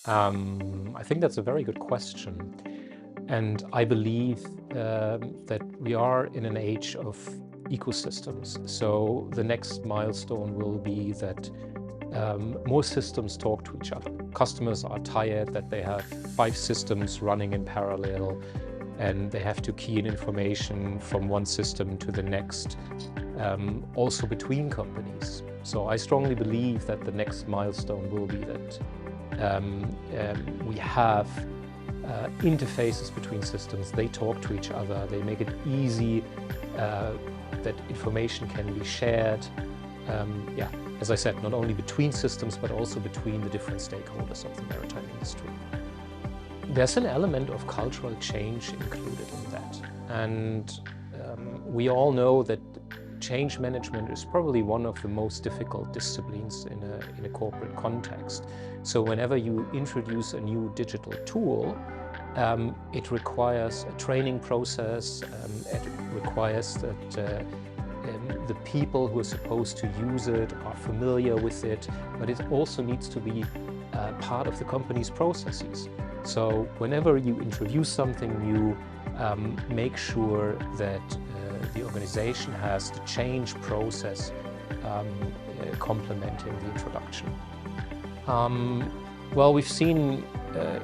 I think that's a very good question. And I believe that we are in an age of ecosystems. So the next milestone will be that more systems talk to each other. Customers are tired that they have 5 systems running in parallel and they have to key in information from one system to the next, also between companies. So I strongly believe that the next milestone will be that we have interfaces between systems. They talk to each other, they make it easy that information can be shared. Yeah, as I said, not only between systems, but also between the different stakeholders of the maritime industry. There's an element of cultural change included in that. And we all know that change management is probably one of the most difficult disciplines in a corporate context. So whenever you introduce a new digital tool, it requires a training process, it requires that the people who are supposed to use it are familiar with it, but it also needs to be part of the company's processes. So whenever you introduce something new, make sure that the organization has the change process complementing the introduction. Well, we've seen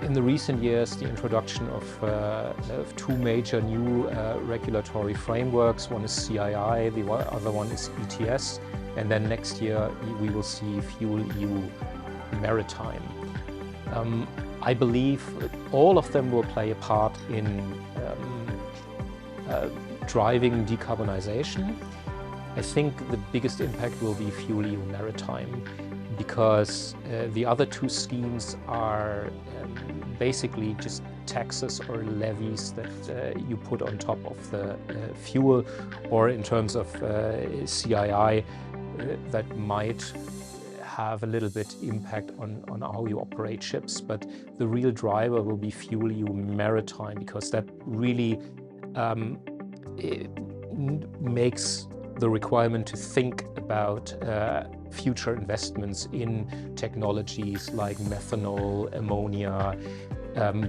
in the recent years the introduction of 2 major new regulatory frameworks. One is CII, the other one is ETS, and then next year we will see FuelEU Maritime. I believe all of them will play a part in driving decarbonization. I think the biggest impact will be FuelEU Maritime, because the other 2 schemes are basically just taxes or levies that you put on top of the fuel, or in terms of CII, that might have a little bit impact on how you operate ships. But the real driver will be FuelEU Maritime, because that really makes the requirement to think about future investments in technologies like methanol, ammonia,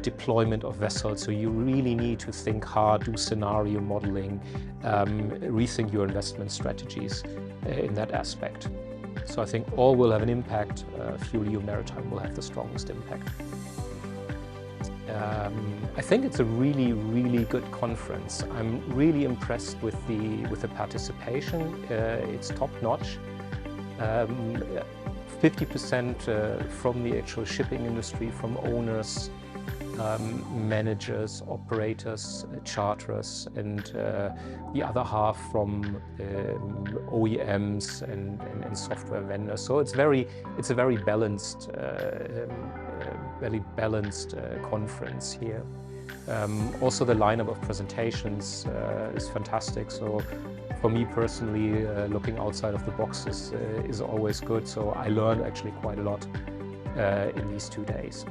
deployment of vessels. So you really need to think hard, do scenario modeling, rethink your investment strategies in that aspect. So I think all will have an impact. FuelEU Maritime will have the strongest impact. I think it's a really, really good conference. I'm really impressed with the participation. It's top-notch. 50% from the actual shipping industry, from owners, managers, operators, charterers, and the other half from OEMs and software vendors. So it's a very balanced conference here. Also, the lineup of presentations is fantastic. So for me personally, looking outside of the boxes is always good. So I learned actually quite a lot in these 2 days.